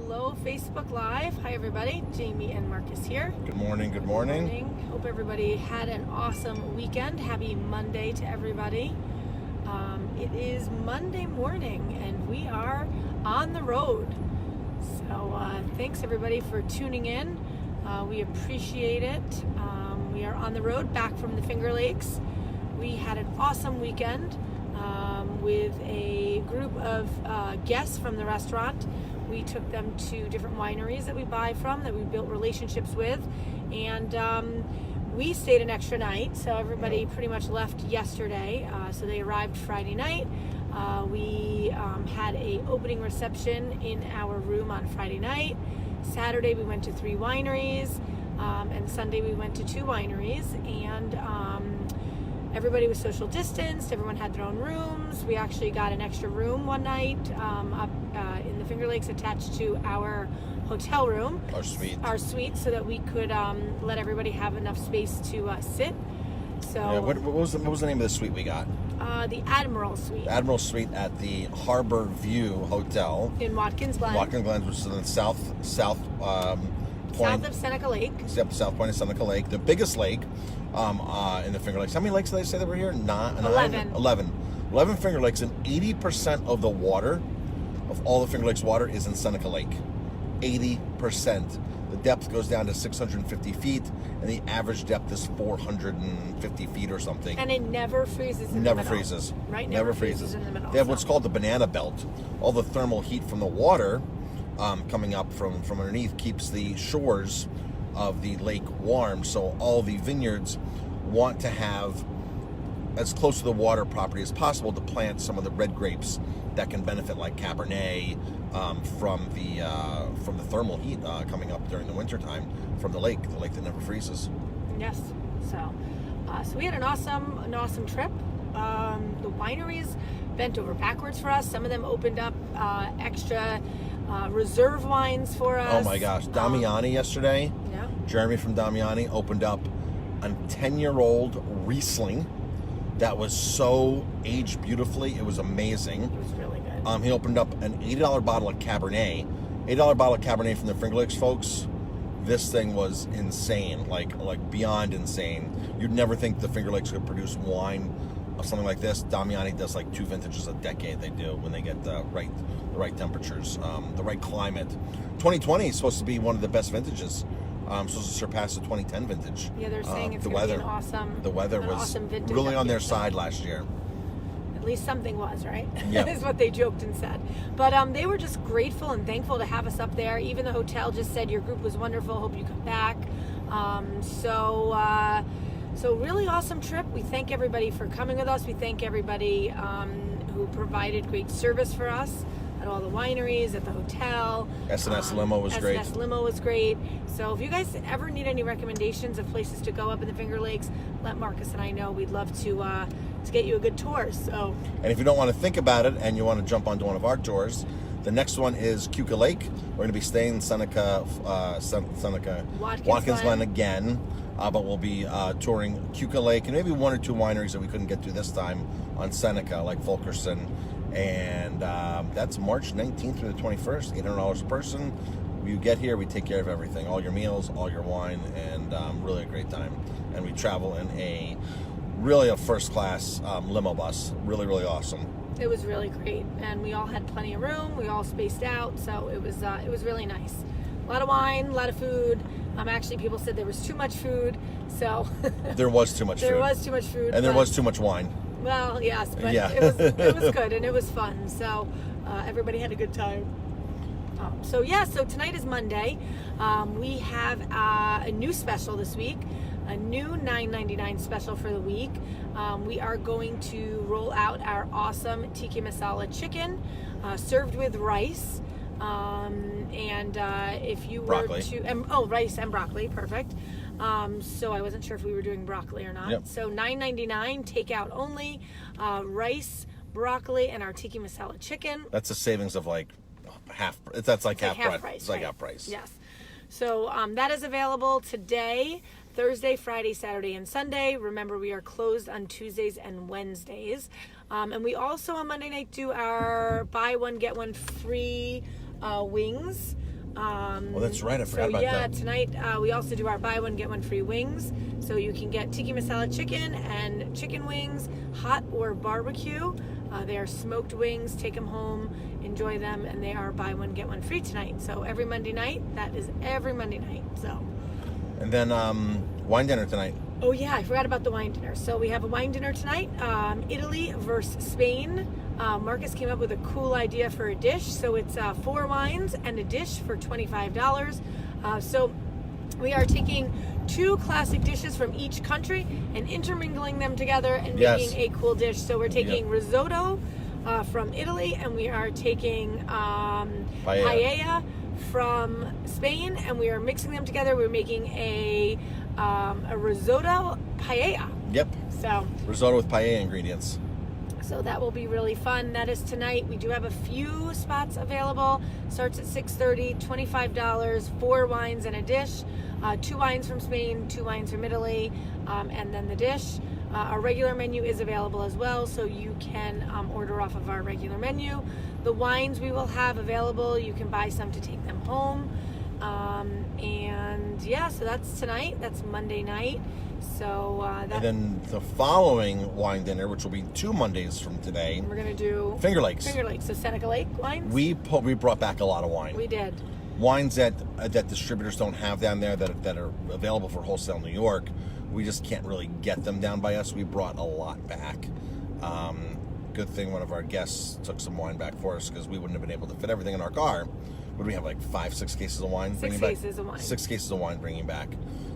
Hello, Facebook Live. Hi, everybody. Jamie and Marcus here. Good morning. Good morning. Hope everybody had an awesome weekend. Happy Monday to everybody. It is Monday morning, and we are on the road. So thanks, everybody, for tuning in. We appreciate it. We are on the road back from the Finger Lakes. We had an awesome weekend with a group of guests from the restaurant. We took them to different wineries that we buy from, that we built relationships with, and we stayed an extra night, so everybody pretty much left yesterday. So they arrived Friday night. We had a opening reception in our room on Friday night. Saturday we went to 3 wineries, and Sunday we went to 2 wineries, and everybody was social distanced. Everyone had their own rooms. We actually got an extra room one night up in the Finger Lakes attached to our hotel room. Our suite, so that we could let everybody have enough space to sit. So yeah, what was the name of the suite we got? The Admiral Suite. Admiral Suite at the Harbor View Hotel In Watkins Glen. Watkins Glen, which is in the south point. South of Seneca Lake. Yep, south point of Seneca Lake, the biggest lake in the Finger Lakes. How many lakes did they say that were here? 11. 11 Finger Lakes, and 80% of the water, of all the Finger Lakes water, is in Seneca Lake. 80%. The depth goes down to 650 feet, and the average depth is 450 feet or something. And it never freezes in the middle. Freezes. Right? Never freezes. In the middle. They have what's called the banana belt. All the thermal heat from the water coming up from underneath keeps the shores of the lake warm. So all the vineyards want to have as close to the water property as possible to plant some of the red grapes that can benefit, like Cabernet, from the thermal heat coming up during the wintertime from the lake that never freezes. Yes. So we had an awesome trip. The wineries bent over backwards for us. Some of them opened up extra reserve wines for us. Oh my gosh, Damiani yesterday. Yeah. Jeremy from Damiani opened up a 10-year-old Riesling that was so aged beautifully. It was amazing. It was really good. He opened up an $80 bottle of Cabernet. $8 bottle of Cabernet from the Finger Lakes, folks. This thing was insane, like beyond insane. You'd never think the Finger Lakes could produce wine of something like this. Damiani does like 2 vintages a decade. They do when they get the right temperatures, the right climate. 2020 is supposed to be one of the best vintages. Supposed to surpass the 2010 vintage. Yeah, they're saying it's going to be an awesome. The weather was awesome vintage really on their side last year. At least something was, right? Yeah. Is what they joked and said. But they were just grateful and thankful to have us up there. Even the hotel just said, your group was wonderful. Hope you come back. So really awesome trip. We thank everybody for coming with us. We thank everybody who provided great service for us at all the wineries, at the hotel. S&S Limo was great. S&S Limo was great. So if you guys ever need any recommendations of places to go up in the Finger Lakes, let Marcus and I know. We'd love to get you a good tour. So. And if you don't want to think about it and you want to jump onto one of our tours, the next one is Cuca Lake. We're going to be staying in Seneca, Watkins Glen again. But we'll be touring Cuca Lake and maybe 1 or 2 wineries that we couldn't get to this time on Seneca, like Fulkerson. And that's March 19th through the 21st, $800 a person. You get here, we take care of everything, all your meals, all your wine, and really a great time. And we travel in a first-class limo bus. Really, really awesome. It was really great, and we all had plenty of room. We all spaced out, so it was really nice. A lot of wine, a lot of food. Actually, people said there was too much food, so there was too much food. There was too much food, and there was too much wine. Well, yes, but yeah. it was good and it was fun. So everybody had a good time. So tonight is Monday. We have a new special this week, a new $9.99 special for the week. We are going to roll out our awesome tikka masala chicken served with rice. If you were broccoli. Rice and broccoli, perfect. So I wasn't sure if we were doing broccoli or not. Yep. So $9.99 takeout only, rice, broccoli, and our tikka masala chicken. That's a savings of like half. That's like half price. It's like right? half price. Yes. So that is available today, Thursday, Friday, Saturday, and Sunday. Remember, we are closed on Tuesdays and Wednesdays. And we also on Monday night do our buy one get one free wings. Oh, that's right. I forgot about that. Tonight we also do our buy one get one free wings. So you can get tiki masala chicken and chicken wings, hot or barbecue. They are smoked wings. Take them home, enjoy them, and they are buy one get one free tonight. So every Monday night. That is every Monday night. So. And then wine dinner tonight. Oh yeah, I forgot about the wine dinner. So we have a wine dinner tonight. Italy versus Spain. Marcus came up with a cool idea for a dish. So it's 4 wines and a dish for $25. So we are taking 2 classic dishes from each country and intermingling them together and making a cool dish. So we're taking risotto from Italy, and we are taking paella from Spain, and we are mixing them together. We're making a risotto paella. Yep. So risotto with paella ingredients. So that will be really fun. That is tonight. We do have a few spots available. Starts at 6:30, $25, 4 wines and a dish. 2 wines from Spain, 2 wines from Italy, and then the dish. Our regular menu is available as well, so you can order off of our regular menu. The wines we will have available, you can buy some to take them home. So that's tonight. That's Monday night. So and then the following wine dinner, which will be 2 Mondays from today, we're gonna do Finger Lakes. So Seneca Lake wines. We brought back a lot of wine. We did. Wines that distributors don't have down there that are available for wholesale in New York. We just can't really get them down by us. We brought a lot back. Good thing one of our guests took some wine back for us, because we wouldn't have been able to fit everything in our car. Would we have like 5-6 cases of wine? 6 cases of wine. 6 cases of wine bringing back.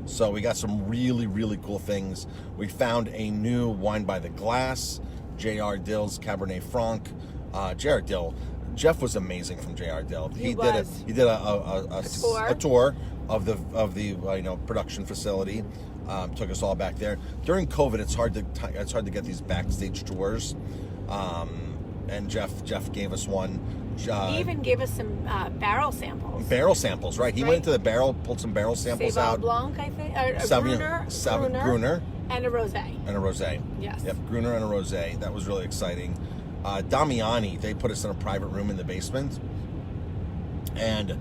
So we got some really, really cool things. We found a new wine by the glass, J.R. Dill's Cabernet Franc. J.R. Dill, Jeff was amazing from J.R. Dill. He did a tour of the production facility. Took us all back there. During COVID, it's hard to get these backstage tours. And Jeff gave us one. He even gave us some barrel samples. Barrel samples, right? He went into the barrel, pulled some barrel samples out. Blanc, I think. Gruner. And a rosé. Yes. Yep, Gruner and a rosé. That was really exciting. Damiani, they put us in a private room in the basement, and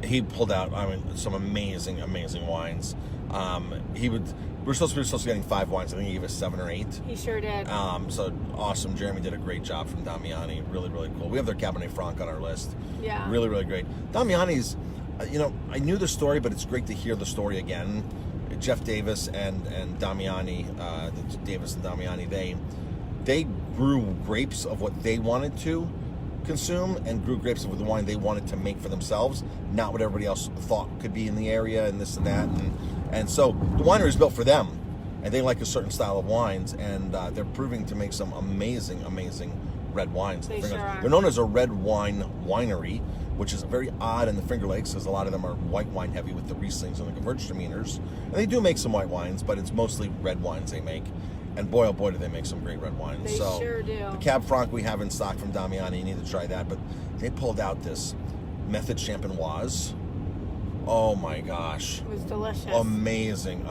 he pulled out, some amazing, amazing wines. We're supposed to be getting 5 wines. I think he gave us 7 or 8. He sure did. So awesome. Jeremy did a great job from Damiani. Really, really cool. We have their Cabernet Franc on our list. Yeah. Really, really great. Damiani's, I knew the story, but it's great to hear the story again. Jeff Davis and Damiani, Davis and Damiani, they grew grapes of what they wanted to consume, and grew grapes of the wine they wanted to make for themselves, not what everybody else thought could be in the area, and this and that. And so the winery is built for them, and they like a certain style of wines, and they're proving to make some amazing, amazing red wines. They sure are. They're known as a red wine winery, which is very odd in the Finger Lakes, because a lot of them are white wine heavy with the Rieslings and the Gewürztraminers. And they do make some white wines, but it's mostly red wines they make. And boy, oh boy, do they make some great red wines. They sure do. The Cab Franc we have in stock from Damiani, you need to try that. But they pulled out this Method Champenoise. Oh my gosh. It was delicious. Amazing.